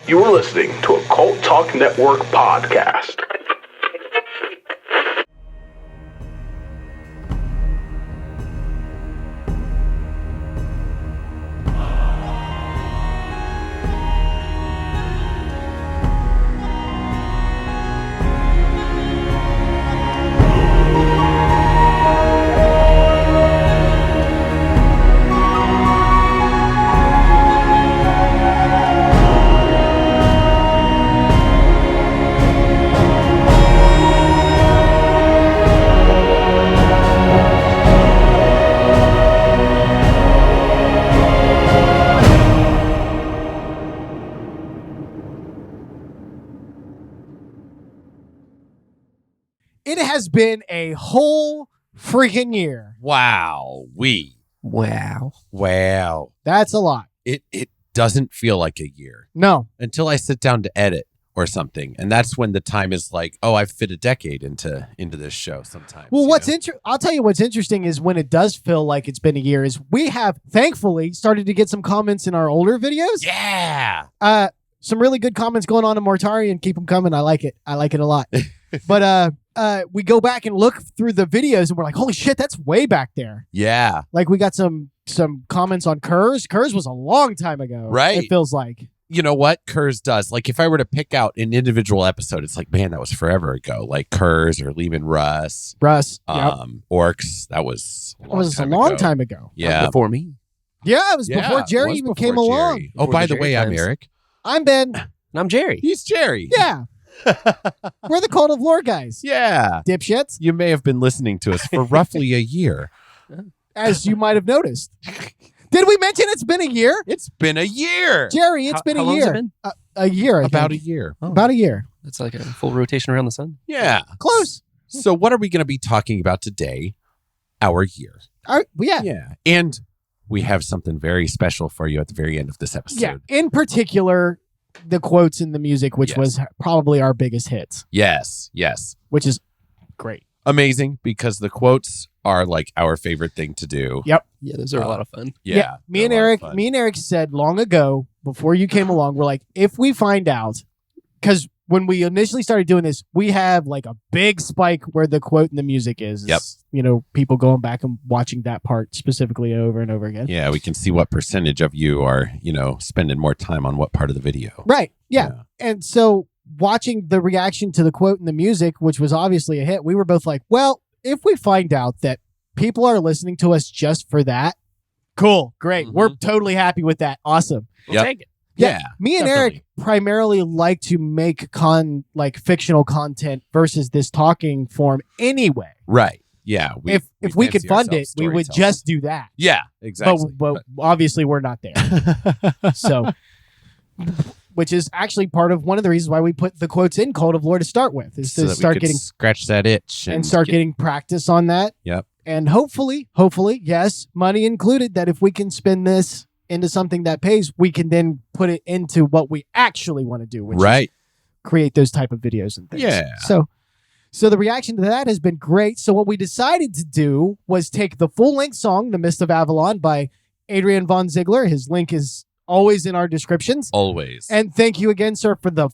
You're listening to a Cult Talk Network podcast. It has been a whole freaking year. Wow. Wow. That's a lot. It doesn't feel like a year No. until I sit down to edit or something. And that's when the time is like, oh, I've fit a decade into this show sometimes. Well, I'll tell you what's interesting is when it does feel like it's been a year is we have thankfully started to get some comments in our older videos. Yeah. Some really good comments going on in Mortarian. Keep them coming. I like it. I like it a lot. But we go back and look through the videos and we're like, holy shit, that's way back there. Yeah. Like we got some comments on Kurz. Kurz was a long time ago. Right. It feels like. You know what? Kurz does. Like if I were to pick out an individual episode, it's like, man, that was forever ago. Like Kurz or Lehman Russ. Yep. Orcs. That was a long time ago. Yeah. Before me. Yeah, it was before Jerry even came along. Oh, by the way, I'm times. Eric. I'm Ben. And I'm Jerry. He's Jerry. Yeah. We're the Cult of Lore guys. Yeah. Dipshits, You may have been listening to us for roughly a year. as you might have noticed. Did we mention it's been a year? It's been a year. Jerry, it's been how a long has year. it been? A year, I About think. a year. Oh, About a year. It's like a full rotation around the sun. Yeah. Close. So what are we going to be talking about today? Our year. Yeah. Yeah. And we have something very special for you at the very end of this episode. Yeah. In particular, the quotes in the music, which Yes. was probably our biggest hits, Yes. which is great. Amazing, because the quotes are like our favorite thing to do. Yep. Yeah, those are a lot of fun. Yeah. Me and Eric said long ago, before you came along, we're like, if we find out, because when we initially started doing this, we have like a big spike where the quote in the music is. Yep. You know, people going back and watching that part specifically over and over again. Yeah, we can see what percentage of you are, spending more time on what part of the video. Right. Yeah. And so watching the reaction to the quote in the music, which was obviously a hit, we were both like, well, if we find out that people are listening to us just for that, cool, great. Mhm. We're totally happy with that. Awesome. Yep. Take it. Yeah. Me and definitely. Eric primarily like to make fictional content versus this talking form anyway. Right. Yeah. If we could fancy fund it, ourselves we would storytellers. just do that. Yeah, exactly. But obviously we're not there. So, which is actually part of one of the reasons why we put the quotes in Cult of Lore to start with, is So to that we start could getting scratch that itch and start getting practice on that. Yep. And hopefully, yes, money included, that if we can spin this into something that pays, we can then put it into what we actually want to do, which is create those type of videos and things. Yeah. So the reaction to that has been great. So what we decided to do was take the full-length song, The Mist of Avalon by Adrian Von Ziegler. His link is always in our descriptions. Always. And thank you again, sir, for the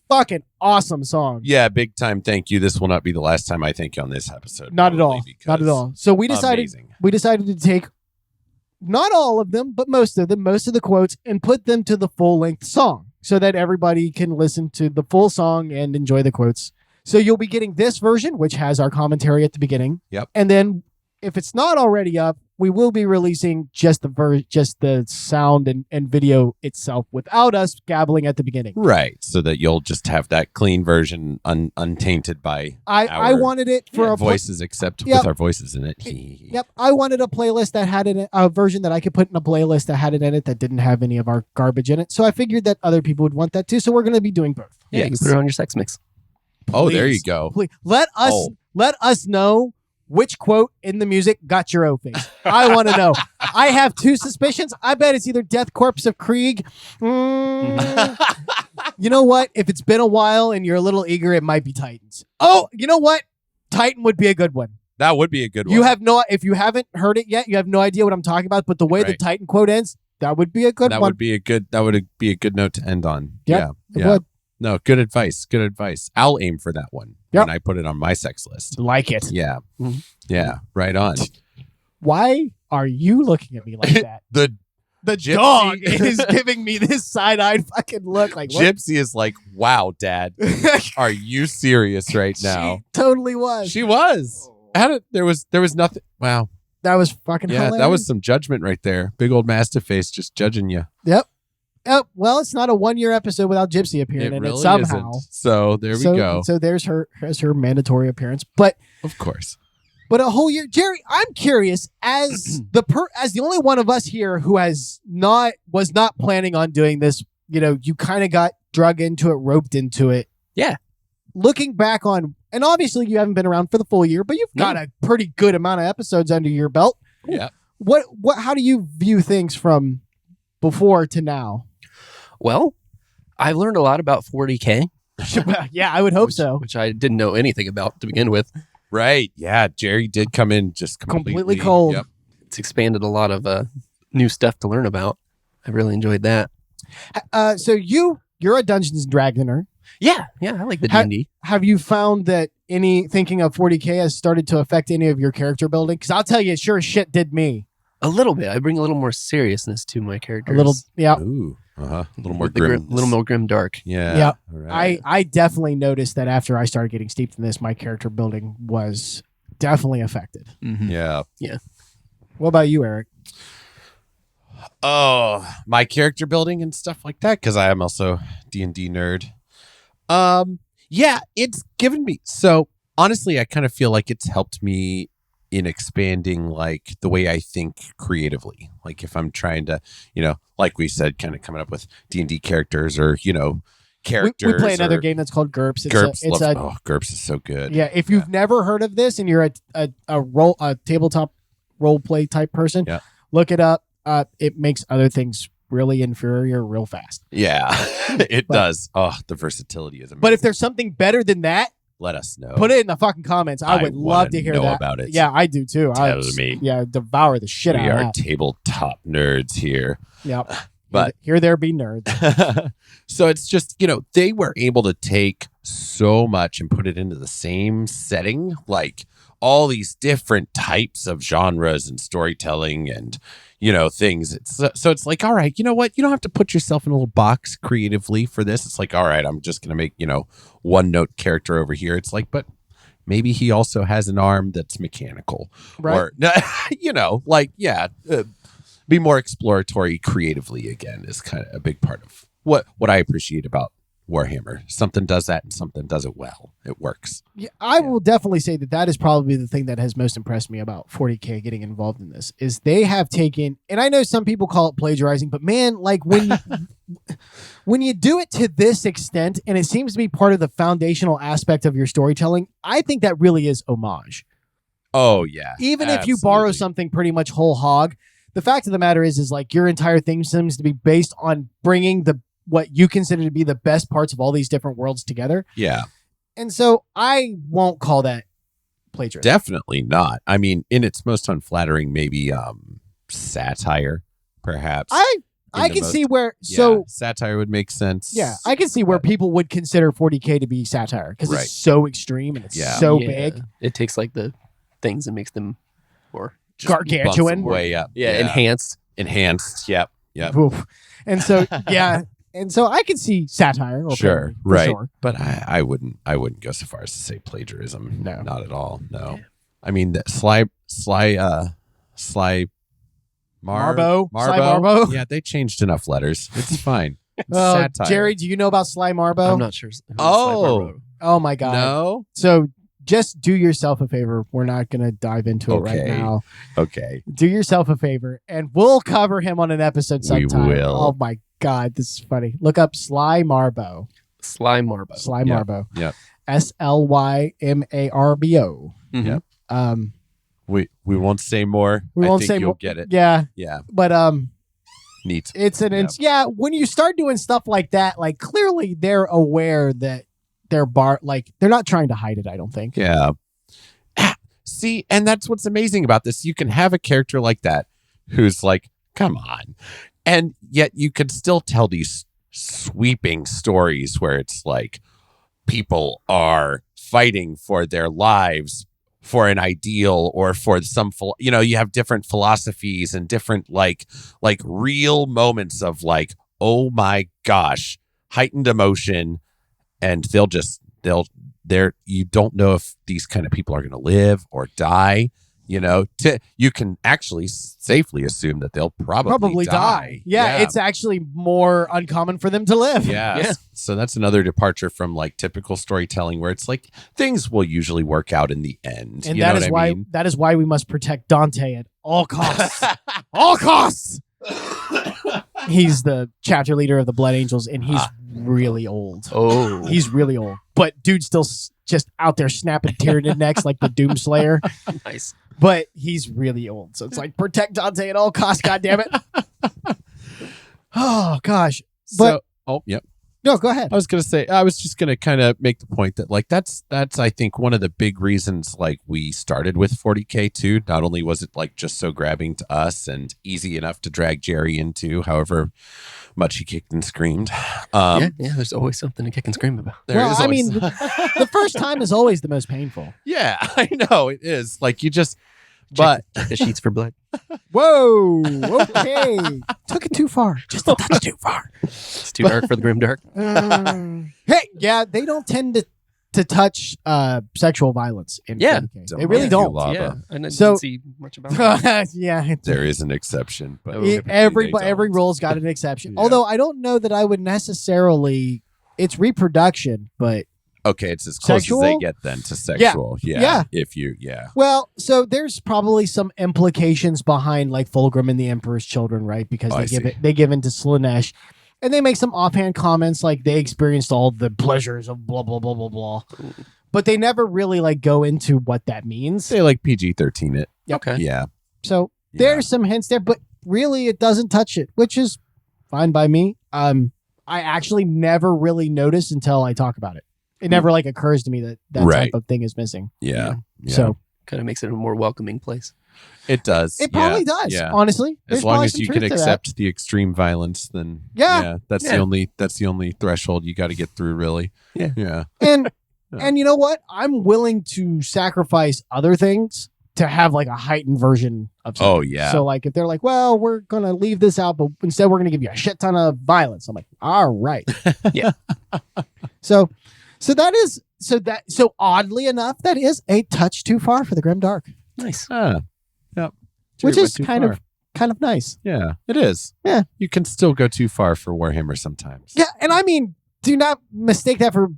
fucking awesome song. Yeah, big time thank you. This will not be the last time I thank you on this episode. Not at all. probably, Not at because all. So we decided amazing. to take not all of them, but most of the quotes, and put them to the full-length song so that everybody can listen to the full song and enjoy the quotes. So you'll be getting this version, which has our commentary at the beginning. Yep. And then if it's not already up, we will be releasing just the sound and video itself without us gabbling at the beginning. Right, so that you'll just have that clean version untainted by I wanted it for a voices, except Yep. with our voices in it. Yep, I wanted a playlist that had a version that I could put in a playlist that had it in it that didn't have any of our garbage in it. So I figured that other people would want that too. So we're going to be doing both. Yeah, you can put it on your sex mix. Oh, there you Please. go. Please let us know which quote in the music got your O-face. I want to know. I have two suspicions. I bet it's either Death Corpse of Krieg. You know what? If it's been a while and you're a little eager, it might be Titans. Oh, you know what? Titan would be a good one. That would be a good one. If you haven't heard it yet, you have no idea what I'm talking about. But the way the Right. Titan quote ends, That would be a good that one. would be a good note to end on. Yep, it Yeah. would. No, good advice. Good advice. I'll aim for that one Yep. when I put it on my sex list. Like it. Yeah. Mhm. Yeah. Right on. Why are you looking at me like that? The The Gypsy- dog is giving me this side-eyed fucking look. Like, what? Gypsy is like, wow, Dad, are you serious right now? She totally was. She was. There was nothing. Wow. That was fucking Yeah, hilarious. that was some judgment right there. Big old mastiff face just judging you. Yep. Oh, well, it's not a 1-year episode without Gypsy appearing in it somehow. isn't. So there we go. So there's her mandatory appearance. But Of course. a whole year, Jerry, I'm curious as the only one of us here who was not planning on doing this, you kind of got drug into it, roped into it. Yeah. Looking back on, and obviously you haven't been around for the full year, but you've got a pretty good amount of episodes under your belt. Yeah. How do you view things from before to now? Well, I've learned a lot about 40K. Yeah, I would hope so. Which I didn't know anything about to begin with. Right. Yeah. Jerry did come in just Completely cold. Yep. It's expanded a lot of new stuff to learn about. I really enjoyed that. So you're a Dungeons and Dragoner. Yeah, I like the D&D. Have you found that thinking of 40K has started to affect any of your character building? Because I'll tell you, it sure as shit did me. A little bit. I bring a little more seriousness to my A characters. little, yeah. Ooh. A little more The grim. little more grim dark. Yeah. Yeah. All right. I definitely noticed that after I started getting steeped in this, my character building was definitely affected. Mhm. Yeah. What about you, Eric? Oh, my character building and stuff like that, because I am also D&D nerd. Yeah, it's given me, so honestly, I kind of feel like it's helped me in expanding like the way I think creatively. Like if I'm trying to, like we said, kind of coming up with D&D characters or, characters. We play another or game that's called GURPS. GURPS is so good. Yeah, if you've never heard of this and you're a tabletop role play type person, Yeah. look it up. It makes other things really inferior real fast. Yeah, it does. Oh, the versatility is amazing. But if there's something better than that, let us know. put it in the fucking comments. I would wanna love to hear know that. about it. Yeah, I do too. Tell me. Yeah, devour the shit We out are of that. tabletop nerds here. Yep. But- here there be nerds. So it's just, they were able to take so much and put it into the same setting, like all these different types of genres and storytelling and, things. So it's like, all right, you know what? You don't have to put yourself in a little box creatively for this. It's like, all right, I'm just going to make, one note character over here. It's like, but maybe he also has an arm that's mechanical. Right. Or, be more exploratory creatively again is kind of a big part of what I appreciate about Warhammer. Something does that and something does it well. It works. Yeah, I will definitely say that is probably the thing that has most impressed me about 40K getting involved in this is they have taken, and I know some people call it plagiarizing, but man, like when you do it to this extent, and it seems to be part of the foundational aspect of your storytelling, I think that really is homage. Oh yeah. Even if you borrow something pretty much whole hog, the fact of the matter is like your entire theme seems to be based on bringing what you consider to be the best parts of all these different worlds together. Yeah. And so I won't call that plagiarism. Definitely not. I mean, in its most unflattering, maybe satire, perhaps. I can see where satire would make sense. Yeah, I can see where people would consider 40K to be satire because Right. it's so extreme and it's so big. It takes like the things and makes them more Just bumps Gargantuan. them way up. enhanced. Enhanced. Yep. Oof. And so and so I can see satire. Or Sure. parody, for Right. sure. But I wouldn't go so far as to say plagiarism. No. Not at all. No. I mean that Sly Marbo. Sly Marbo. Yeah, they changed enough letters. It's fine. It's Oh, satire. Jerry, do you know about Sly Marbo? I'm not sure. who Oh. Sly Marbo- Oh my god. No. So just do yourself a favor. We're not going to dive into it right Okay. now. Okay. Do yourself a favor, and we'll cover him on an episode We sometime. will. Oh my god, this is funny. Look up Sly Marbo. Sly Marbo. Sly Yeah. Marbo. Yep. SLYMARBO. Mhm. Yep. Um, We won't say more. we I won't think say you'll more. get it. Yeah, Yeah. but Neat. it's an Yep. when you start doing stuff like that, like clearly they're aware that they're they're not trying to hide it. I don't think. Yeah. See, and that's what's amazing about this. You can have a character like that who's like, come on, And yet you could still tell these sweeping stories where it's like people are fighting for their lives for an ideal or for some, you have different philosophies and different like real moments of like, oh my gosh, heightened emotion. And you don't know if these kind of people are going to live or die. You can actually safely assume that they'll probably die. Yeah, it's actually more uncommon for them to live. Yeah. So that's another departure from like typical storytelling where it's like things will usually work out in the end. And that is why we must protect Dante at all costs. All costs. He's the chapter leader of the Blood Angels, and he's really old. Oh. He's really old. But dude's still just out there snapping Tyranid necks like the Doomslayer. Nice. But he's really old. So it's like, protect Dante at all costs, goddammit. Oh, gosh. But, yep. No, go ahead. I was just going to kind of make the point that like, that's, I think one of the big reasons like we started with 40K too. Not only was it like just so grabbing to us and easy enough to drag Jerry into, however much he kicked and screamed. Yeah, there's always something to kick and scream about. The first time is always the most painful. Yeah, I know it is. Like you just, check the sheets for blood. Whoa, okay. Took it too far. Just a touch too far. It's too dark for the grim dark. Hey, yeah, they don't tend to touch sexual violence in 40K. They really don't. Yeah, I didn't see much about that. Yeah. There is an exception, but every role's got an exception. Yeah. Although I don't know that I would necessarily, it's reproduction, but okay, it's as close sexual? as they get then to sexual. Yeah. Well, so there's probably some implications behind like Fulgrim and the Emperor's Children, right? Because they give in to Slaanesh, and they make some offhand comments like they experienced all the pleasures of blah blah blah blah blah. But they never really like go into what that means. They like PG-13 it. Yep. Okay. Yeah. So there's some hints there, but really it doesn't touch it, which is fine by me. I actually never really notice until I talk about it. It never like occurs to me that type of thing is missing. Yeah. So kind of makes it a more welcoming place. It does. It probably does. Yeah. Honestly, As long as you can accept the extreme violence, then that's the only threshold you got to get through, really. Yeah. And you know what? I'm willing to sacrifice other things to have like a heightened version of something. Oh yeah. So like if they're like, well, we're gonna leave this out, but instead we're gonna give you a shit ton of violence. I'm like, all right. Yeah. So oddly enough, that is a touch too far for the Grim Dark. Nice. Yep. Which is kind of nice. Yeah, it is. Yeah. You can still go too far for Warhammer sometimes. Yeah, and I mean, do not mistake that for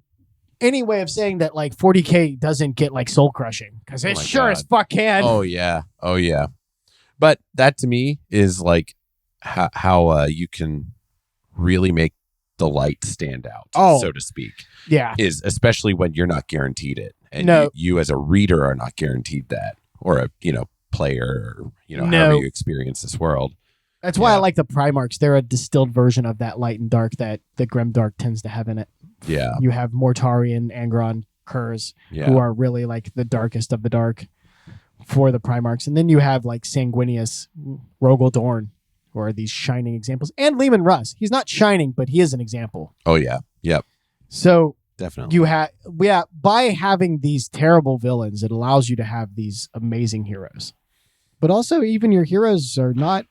any way of saying that like 40K doesn't get like soul crushing, because it sure as fuck can. Oh yeah. But that to me is like how you can really make the light stand out, so to speak. Yeah. Is especially when you're not guaranteed it. And you as a reader are not guaranteed that. Or a player, or however you experience this world. That's why I like the Primarchs. They're a distilled version of that light and dark that the Grim Dark tends to have in it. Yeah. You have Mortarion, Angron, Kurz, who are really like the darkest of the dark for the Primarchs. And then you have like Sanguinius, Rogel Dorn, who are these shining examples. And Leman Russ. He's not shining, but he is an example. Oh, yeah. Yep. So definitely. You have, by having these terrible villains, it allows you to have these amazing heroes. But also, even your heroes are not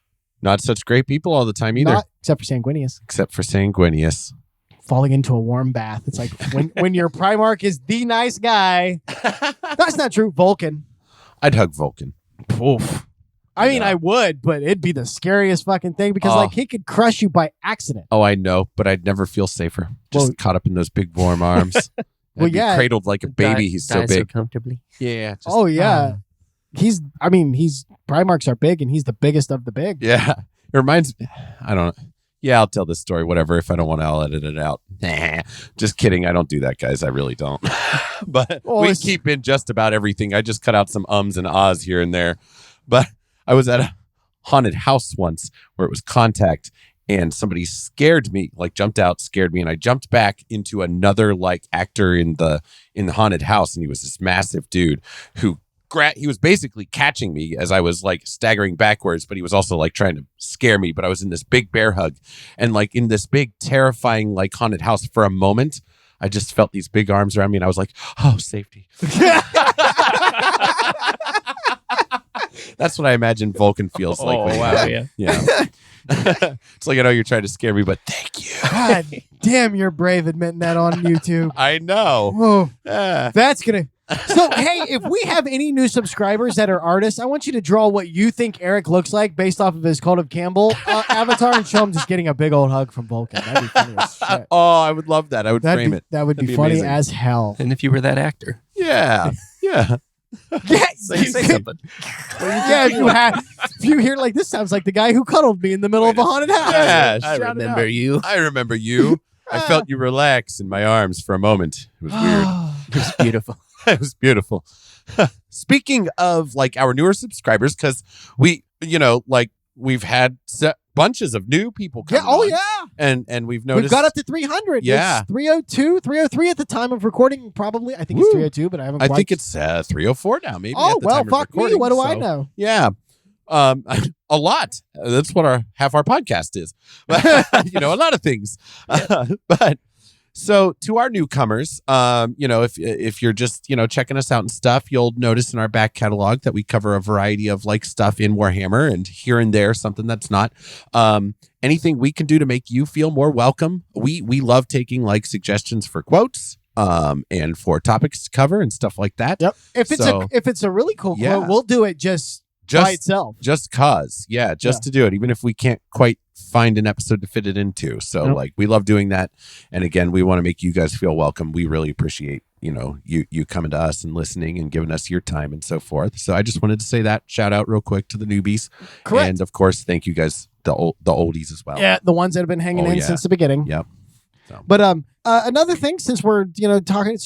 such great people all the time either. Except for Sanguinius. Falling into a warm bath. It's like when your Primarch is the nice guy. That's not true. Vulcan. I'd hug Vulcan. Oof. I mean, I would, but it'd be the scariest fucking thing because like he could crush you by accident. Oh, I know, but I'd never feel safer. Just caught up in those big warm arms. Be cradled like a baby. He's so big. So comfortably. Yeah. Primarchs are big, and he's the biggest of the big. Yeah. It reminds me, I don't know. Yeah, I'll tell this story, whatever. If I don't want to, I'll edit it out. Nah, just kidding. I don't do that, guys. I really don't. But we keep in just about everything. I just cut out some ums and ahs here and there. But I was at a haunted house once where it was Contact, and somebody scared me, like jumped out, scared me, and I jumped back into another like actor in the haunted house, and he was this massive dude who he was basically catching me as I was like staggering backwards, but he was also like trying to scare me. But I was in this big bear hug and like in this big terrifying like haunted house for a moment. I just felt these big arms around me and I was like, oh, safety. That's what I imagine Vulcan feels like. Oh, wow, yeah. Yeah. It's like, I know you're trying to scare me, but thank you. God damn, you're brave admitting that on YouTube. I know. Whoa, Ah. that's gonna. So hey, if we have any new subscribers that are artists, I want you to draw what you think Eric looks like based off of his Cult of Campbell avatar and show him just getting a big old hug from Vulcan. That'd be funny as shit. Oh, I would love that. I would frame it. That would That'd be funny amazing. as hell. And if you were that actor, Yeah. Yeah. Yeah, say something. yeah. If you hear like this, sounds like the guy who cuddled me in the middle of a haunted house. Yeah, I Shout it remember out. you. I remember you. I felt you relax in my arms for a moment. It was weird. It was beautiful. It was beautiful. Speaking of like our newer subscribers, because we, like we've had bunches of new people come. Yeah. Oh yeah. And we've noticed We've got up to 300. Yeah. It's 302, 303 at the time of recording. Probably, I think it's Woo. 302, but I haven't. I quite... think it's 304 now. Maybe. Oh at the well, time of fuck me. recording, What do I so- know? Yeah. A lot. That's what half our podcast is. A lot of things. But so to our newcomers, if you're just, checking us out and stuff, you'll notice in our back catalog that we cover a variety of like stuff in Warhammer and here and there, something that's not. Anything we can do to make you feel more welcome. We love taking like suggestions for quotes. And for topics to cover and stuff like that. Yep. If it's a really cool Yeah. quote, we'll do it just by itself. Just cause. Yeah, to do it, even if we can't quite find an episode to fit it into. So Yep. like we love doing that. And again, we want to make you guys feel welcome. We really appreciate, you coming to us and listening and giving us your time and so forth. So I just wanted to say that. Shout out real quick to the newbies. Correct. And of course, thank you guys, the oldies as well. Yeah, the ones that have been hanging Oh, in yeah. since the beginning. Yep. So. But another thing, since we're talking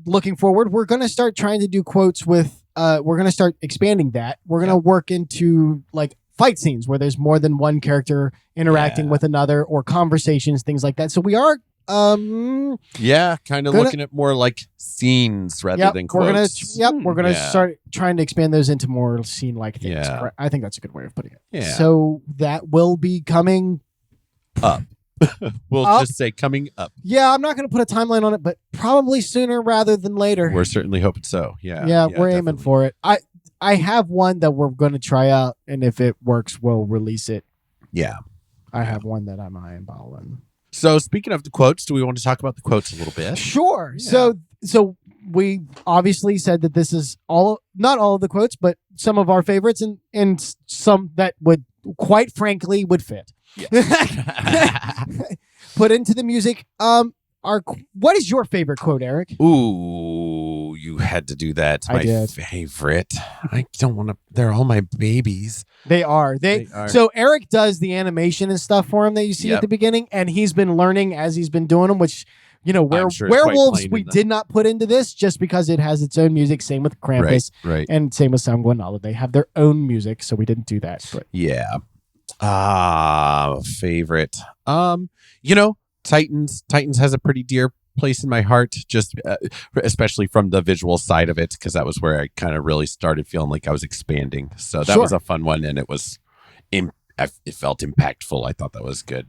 looking forward, we're gonna start trying to do quotes with. We're gonna start expanding that. We're gonna work into like fight scenes where there's more than one character interacting with another, or conversations, things like that. So we are. Yeah, kind of looking at more like scenes rather than quotes. We're gonna Yeah. start trying to expand those into more scene-like things. Yeah. Correct? I think that's a good way of putting it. Yeah. So that will be coming. Up. We'll Up. just say coming up. Yeah, I'm not going to put a timeline on it, but probably sooner rather than later. We're certainly hoping so. Yeah. Yeah, we're aiming definitely. for it. I have one that we're going to try out, and if it works, we'll release it. Yeah. I have one that I'm eyeballing. So speaking of the quotes, do we want to talk about the quotes a little bit? Sure. Yeah. So we obviously said that this is not all of the quotes, but some of our favorites, and some that would, quite frankly, would fit. Put into the music. What is your favorite quote, Eric? Ooh, you had to do that. I My did. favorite. I don't want to. They're all my babies. They are. They are. So Eric does the animation and stuff for him that you see Yep. at the beginning, and he's been learning as he's been doing them, which, I'm sure it's quite werewolves plain we in the- did not put into this just because it has its own music. Same with Krampus Right. and same with Sanguinala. They have their own music, so we didn't do that. But Yeah. Favorite. Titans. Titans has a pretty dear place in my heart, just especially from the visual side of it, because that was where I kind of really started feeling like I was expanding. So that Sure. was a fun one, and it was, it felt impactful. I thought that was good.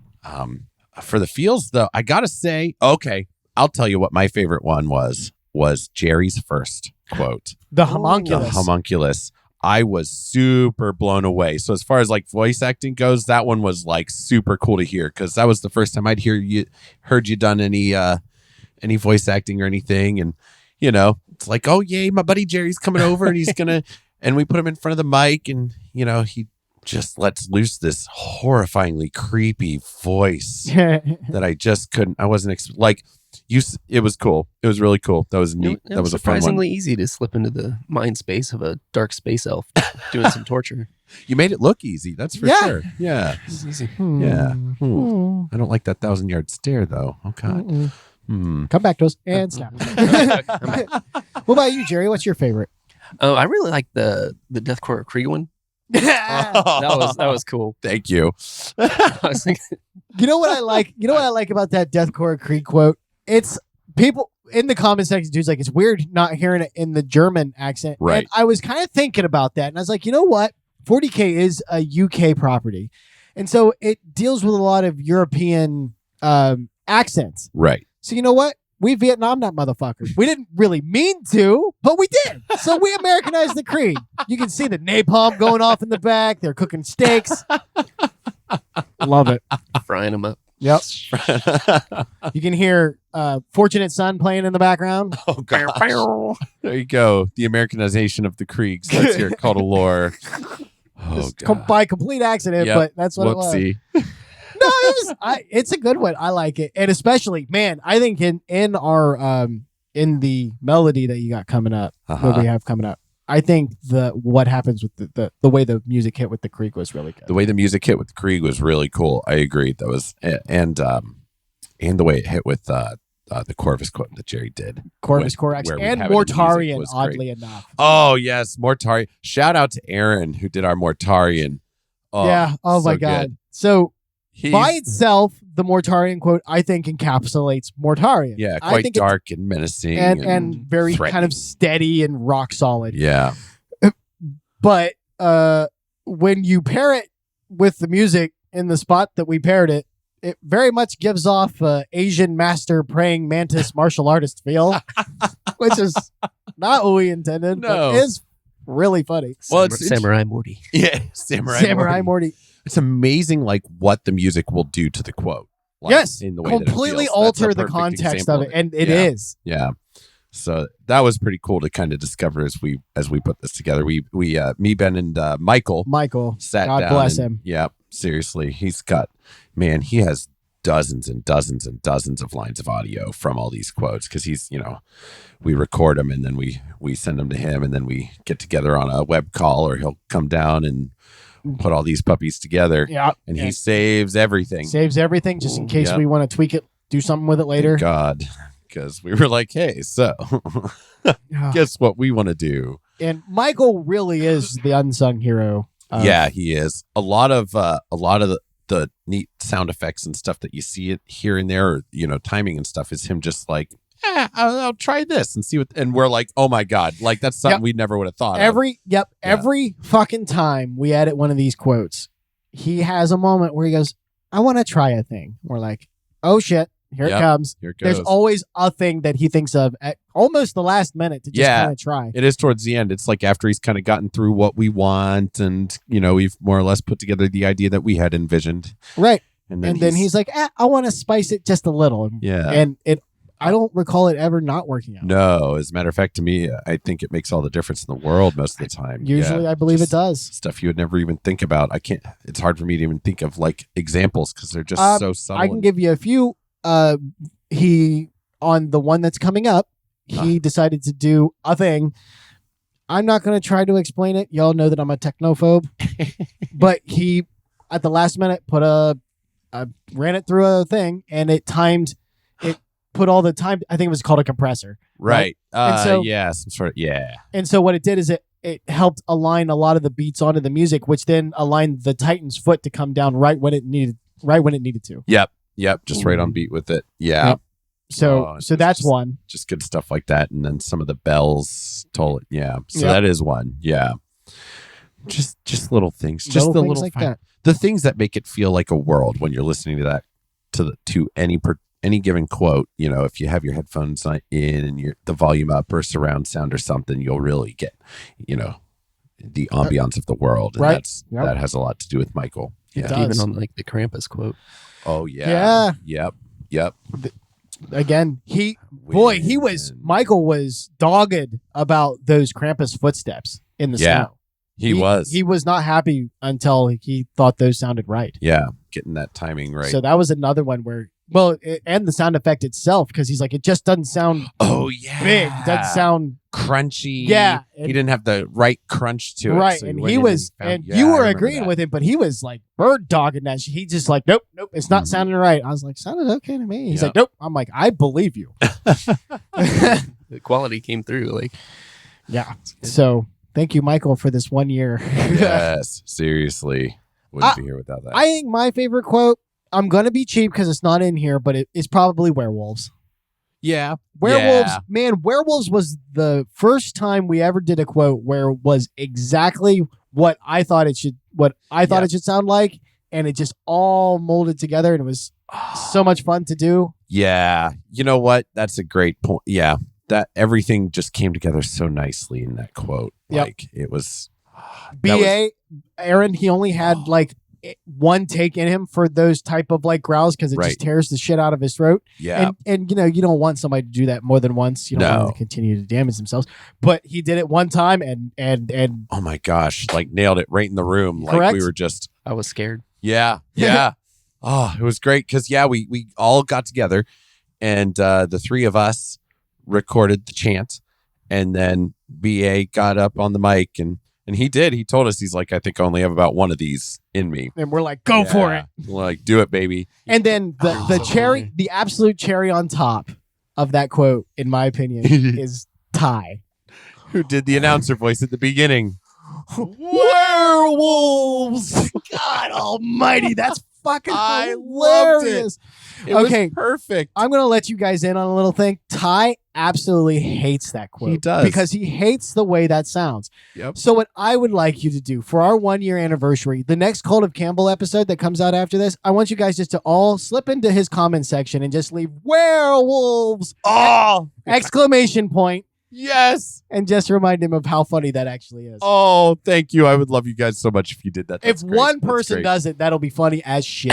For the feels, though, I gotta say, okay, I'll tell you what my favorite one was Jerry's first quote. the The homunculus. homunculus. I was super blown away. So as far as like voice acting goes, that one was like super cool to hear, because that was the first time I'd heard you done any voice acting or anything. And it's like, oh yay, my buddy Jerry's coming over and he's gonna, and we put him in front of the mic, and he just lets loose this horrifyingly creepy voice that I just couldn't. I wasn't it was cool. It was really cool. That was neat. It That was a fun one. surprisingly easy to slip into the mind space of a dark space elf doing some torture. You made it look easy. That's for Yeah. sure. Yeah. It's easy. Yeah. Hmm. I don't like that 1,000-yard stare, though. Oh, God. Mm-mm. Come back to us and snap. What about you, Jerry? What's your favorite? Oh, I really like the Deathcore Krieg one. That was cool. Thank you. I was thinking, You know what I like? You know what I like about that Deathcore Creek quote? It's people. in the comment section, dude's like, it's weird not hearing it in the German accent. Right. And I was kind of thinking about that. And I was like, you know what? 40K is a UK property. And so it deals with a lot of European accents. Right. So you know what? We Vietnam that motherfucker. We didn't really mean to, but we did. So we Americanized the Krieg. You can see the napalm going off in the back. They're cooking steaks. Love it. Frying them up. Yep. You can hear Fortunate Son playing in the background. Oh, gosh. There you go. The Americanization of the Kriegs. Let's hear it called a lore. Oh, Just God. by complete accident, Yep. but that's what it was. Whoopsie. No, it's a good one. I like it. And especially, man, I think in our in the melody that you got coming up, what we have coming up, I think what happens with the way the music hit with the Krieg was really good. The way the music hit with the Krieg was really cool. I agree. That was and the way it hit with the Corvus quote that Jerry did. Corvus Corax where we and have it in the music Mortarian, was oddly great. enough. Oh yes, Mortarian. Shout out to Aaron who did our Mortarian. Oh, yeah. Oh so my God. good. So He's- by itself, the Mortarian quote, I think, encapsulates Mortarian. yeah, I quite think dark and menacing and very threatening. kind of steady and rock solid. Yeah. But when you pair it with the music in the spot that we paired it, it very much gives off Asian master praying mantis martial artist feel, which is not what we intended, No. but is really funny. Well, Samurai Morty. Yeah, Samurai Morty. It's amazing, like what the music will do to the quote. Like, Yes, in the way that it completely feels. That's a alter the perfect context example of it, and it Yeah. is. Yeah. So that was pretty cool to kind of discover as we put this together. We me, Ben, and Michael Michael, sat God down. bless and- him. Yeah, seriously, he has dozens and dozens and dozens of lines of audio from all these quotes because we record them and then we send them to him and then we get together on a web call or he'll come down and put all these puppies together. Yeah, And he saves everything. saves everything just in case Yep. we want to tweak it, do something with it later. God, because we were like, hey, so guess what we want to do? And Michael really is the unsung hero. Yeah, he is. A lot of the neat sound effects and stuff that you see it here and there, or, timing and stuff is him just like, I'll try this and see what, and we're like, oh my God, like that's something Yep. we never would have thought of. Every fucking time we edit one of these quotes, he has a moment where he goes, I want to try a thing. We're like, oh shit, here Yep. it comes. Here it goes. There's always a thing that he thinks of at almost the last minute to just Yeah. kind of try. It is towards the end. It's like after he's kind of gotten through what we want and, we've more or less put together the idea that we had envisioned. Right. And And then he's like, I want to spice it just a little. Yeah. And I don't recall it ever not working out. No, as a matter of fact, to me, I think it makes all the difference in the world most of the time. Usually Yeah, I believe it just does. Stuff you would never even think about. It's hard for me to even think of like examples because they're just so subtle. I can give you a few. He, on the one that's coming up, he decided to do a thing. I'm not going to try to explain it. Y'all know that I'm a technophobe. But he, at the last minute, ran it through a thing, and it put all the time. I think it was called a compressor. Right. And so- some sort of, yeah. And so what it did is it helped align a lot of the beats onto the music, which then aligned the Titan's foot to come down right when it needed to. Yep. Just right on beat with it. Yeah. Yep. So Oh, so it's that's just- one. Just good stuff like that. And then some of the bells told it. Yeah. So Yep. that is one. Yeah. Just little things. Just the things little like fi- that. The things that make it feel like a world when you're listening to that to any given quote. If you have your headphones in and the volume up or surround sound or something, you'll really get the ambiance of the world. And Right. Yep. that has a lot to do with Michael. It Yeah. does. Even on like the Krampus quote. Oh yeah. Yeah. Yep. Again, Michael was dogged about those Krampus footsteps in the Yeah. snow. He was. He was not happy until he thought those sounded right. Yeah. Getting that timing right. So that was another one where, and the sound effect itself, because he's like, it just doesn't sound oh yeah. big. It doesn't sound crunchy. Yeah. He didn't have the right crunch to it. right. so And went he in was, found- and Yeah, you I were remember agreeing that. with him, but he was like bird dogging that shit. He just like, nope, it's not Mhm. sounding right. I was like, sounded okay to me. He's Yeah. like, nope. I'm like, I believe you. The quality came through. Like, Yeah. So thank you, Michael, for this 1 year. Yes. Seriously. Wouldn't be here without that. I think my favorite quote, I'm going to be cheap because it's not in here, but it's probably werewolves. Yeah. Werewolves, Yeah. man, werewolves was the first time we ever did a quote where it was exactly what I thought it should sound like, and it just all molded together, and it was so much fun to do. Yeah. You know what? That's a great point. Yeah. That everything just came together so nicely in that quote. Yep. Like it was Aaron, he only had like one take in him for those type of like growls because it Right. just tears the shit out of his throat. Yeah. And you know, you don't want somebody to do that more than once. You don't want them to continue to damage themselves. But he did it one time and oh my gosh, like nailed it right in the room. Like Correct? we were just I was scared. Yeah. Oh, it was great because we all got together and the three of us recorded the chant, and then BA got up on the mic and he told us, he's like, I think I only have about one of these in me. and we're like, go for it. We're like, do it, baby. And then the cherry, the absolute cherry on top of that quote, in my opinion, is Ty. Who did the announcer voice at the beginning? Werewolves! God almighty, that's fucking I loved it. hilarious. It Okay. was perfect. I'm going to let you guys in on a little thing. Ty absolutely hates that quote. He does. Because he hates the way that sounds. Yep. So what I would like you to do for our 1 year anniversary, the next Cult of Campbell episode that comes out after this, I want you guys just to all slip into his comment section and just leave werewolves! Oh, Exclamation point. yes. And just remind him of how funny that actually is. Oh, thank you. I would love you guys so much if you did that. if That's great. one That's person great. does it, that'll be funny as shit.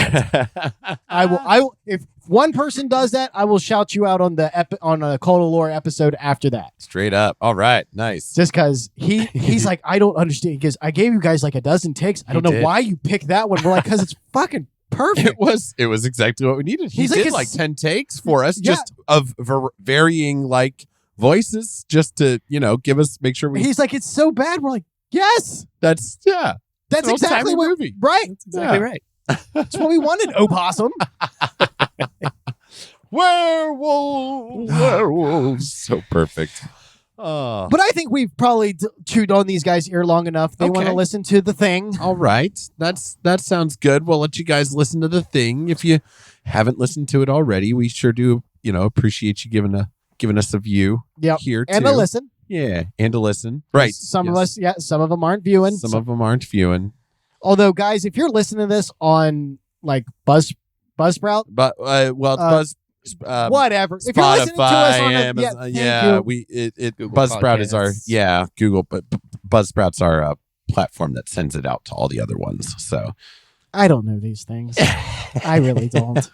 I will. If one person does that, I will shout you out on on a Cult of Lore episode after that. Straight up. All right. Nice. Just because he's like, I don't understand. Because I gave you guys like a dozen takes. I don't know did. why you picked that one. We're like, because it's fucking perfect. It was exactly what we needed. He He's like, did like it's- 10 takes for us, Yeah. just of varying like voices, just to make sure we. He's like, it's so bad. We're like, yes, That's that's an exactly old-timey what. movie. Right, That's Exactly right. that's what we wanted. Opossum. Werewolves. So perfect. Oh. But I think we've probably chewed on these guys' ear long enough. They want to Okay. listen to the thing. All right. That sounds good. We'll let you guys listen to the thing. If you haven't listened to it already, we sure do, appreciate you giving us a view Yep. here And too. a listen. Yeah, and a listen. Right. Some of Yes. us, some of them aren't viewing. Some of them aren't viewing. Although, guys, if you're listening to this on like Buzzsprout, But Buzz whatever. If you're listening to us on Amazon, thank you. Google Buzzsprout is our Podcasts. Google, but Buzzsprout's our platform that sends it out to all the other ones. So I don't know these things. I really don't.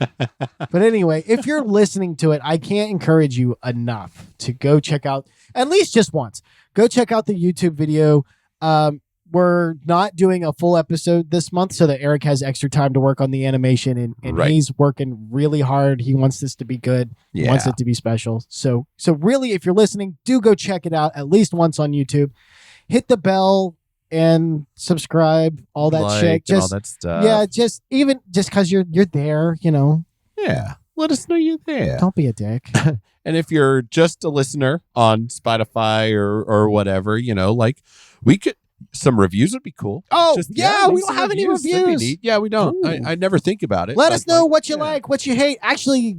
But anyway, if you're listening to it, I can't encourage you enough to go check out, at least just once, go check out the YouTube video. We're not doing a full episode this month so that Eric has extra time to work on the animation, and Right. he's working really hard. He wants this to be good. He yeah, wants it to be special. So really, if you're listening, do go check it out at least once on YouTube. Hit the bell and subscribe, all that like, shit. and all Just that stuff. yeah, just because you're there, Yeah. Let us know you're there. don't be a dick. And if you're just a listener on Spotify or whatever, like we could. Some reviews would be cool. Oh, Just, yeah, we leave don't some have any That'd be reviews. neat. Yeah, we don't. Ooh. I never think about it. Let but, us know what you yeah. like, what you hate. Actually,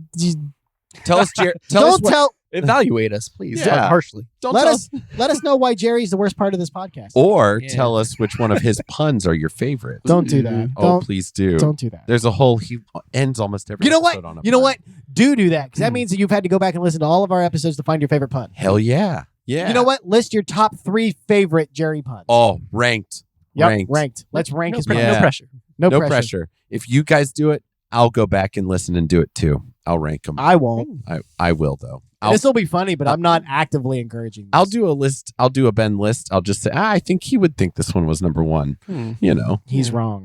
Tell us, tell us don't what, tell. Evaluate us, please. Yeah. Not harshly. don't Let tell us let us know why Jerry's the worst part of this podcast. or Yeah. tell us which one of his puns are your favorite. Don't do that. Oh, please do. Don't do that. There's a whole he ends almost every You know what? episode on a You know pun. what? Do that because that means that you've had to go back and listen to all of our episodes to find your favorite pun. Hell yeah. Yeah. You know what? List your top 3 favorite Jerry puns. Oh, ranked. Yep, ranked. Let's rank No, his pre- puns. Yeah. no pressure. No, No pressure. pressure. If you guys do it, I'll go back and listen and do it too. I'll rank them. I won't. I will though. This will be funny, but I'm not actively encouraging this. I'll do a list. I'll do a Ben list. I'll just say, I think he would think this one was number 1. You know. He's wrong.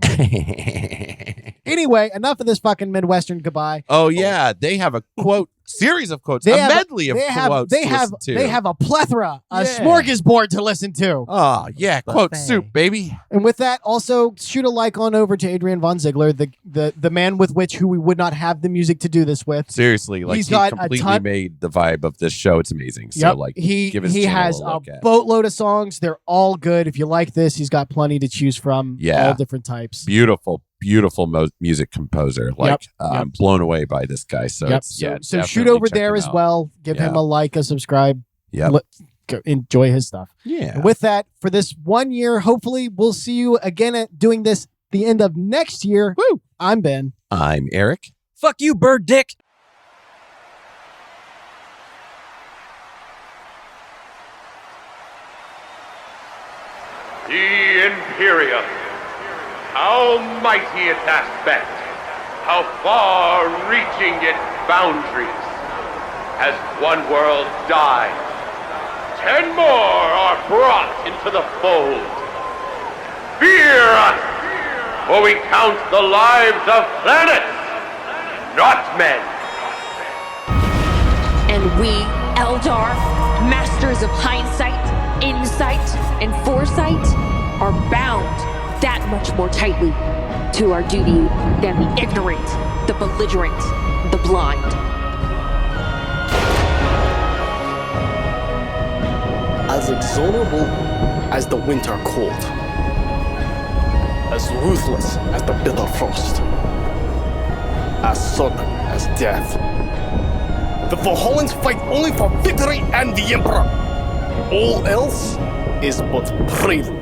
Anyway, enough of this fucking Midwestern goodbye. Oh yeah, they have a series of quotes, They a have- medley of quotes. They to have listen to. they have a plethora, a Yeah. smorgasbord to listen to. Oh yeah, quote soup, baby. And with that, also shoot a like on over to Adrian Von Ziegler, the man with which who we would not have the music to do this with. Seriously, like He's he got a completely ton- made the vibe of this show. It's amazing. So Yep. like, he give his he channel has a a look at. boatload of songs. They're all good. If you like this, he's got plenty to choose from. Yeah. All different types. beautiful music composer. Like Yep. I'm blown away by this guy. So Yep. it's yeah. So shoot shoot definitely over check there him as out. well. Give him Yeah. a like, a subscribe. Yep. Go enjoy his stuff. Yeah. And with that, for this 1 year, hopefully we'll see you again at doing this the end of next year. Woo! I'm Ben. I'm Eric. Fuck you, bird dick. The Imperium. How mighty its aspect. How far-reaching its boundaries. As one world dies, 10 more are brought into the fold. Fear us, for we count the lives of planets, not men. And we, Eldar, masters of hindsight, insight, and foresight, are bound that much more tightly to our duty than the ignorant, the belligerent, the blind. As exorable as the winter cold, as ruthless as the bitter frost, as certain as death. The Valhallans fight only for victory and the Emperor. All else is but prelude.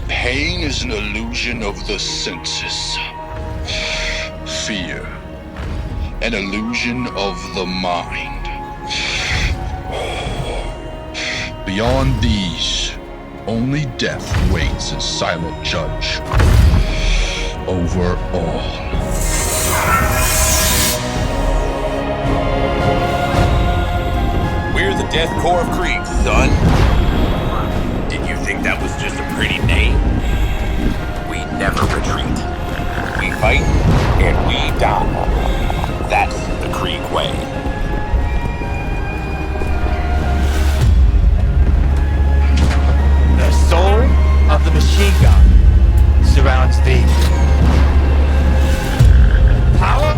Pain is an illusion of the senses. Fear, an illusion of the mind. Beyond these, only death waits as silent judge over all. We're the Death Corps of Krieg, son. Did you think that was just a pretty name? We never retreat. We fight and we die. That's the Krieg way. The soul of the machine gun surrounds thee. Power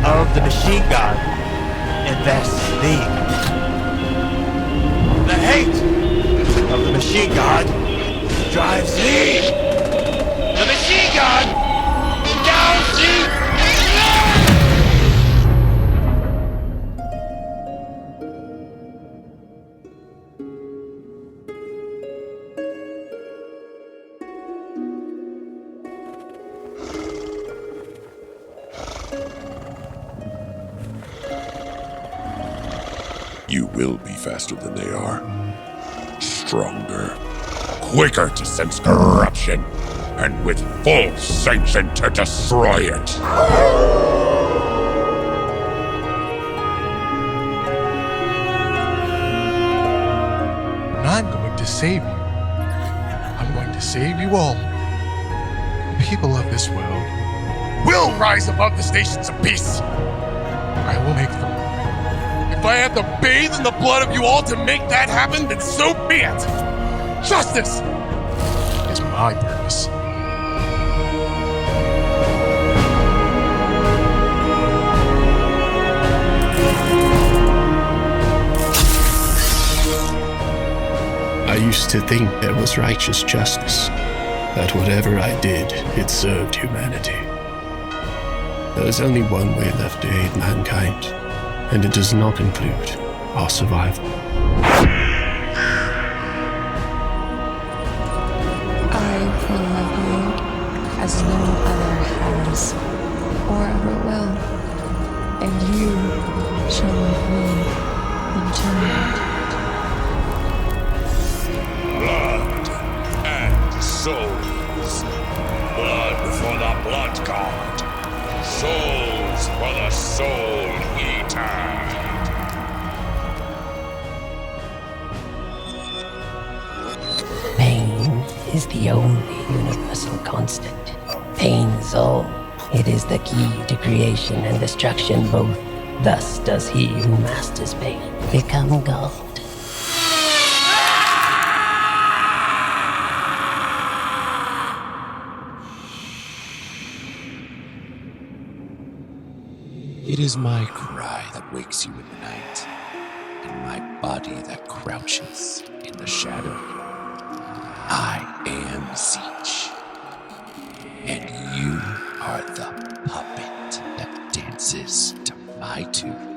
of the machine gun invests thee. The hate of the machine gun drives thee. The machine gun downs thee. You will be faster than they are. Stronger. Quicker to sense corruption. And with full sanction to destroy it. And I'm going to save you. I'm going to save you all. The people of this world will rise above the stations of peace. I will make them. If I have to bathe in the blood of you all to make that happen, then so be it. Justice is my purpose. I used to think there was righteous justice, that whatever I did, it served humanity. There is only one way left to aid mankind, and it does not include our survival. I will love you as no other has or ever will, and you shall love me in turn. Blood and souls. Blood for the blood god. Souls for the soul eater. Pain is the only universal constant. Pain is all. It is the key to creation and destruction both. Thus does he who masters pain become God. It is my cry that wakes you in the night. and my body that crouches in the shadow. I am Siege, and you are the puppet that dances to my tune.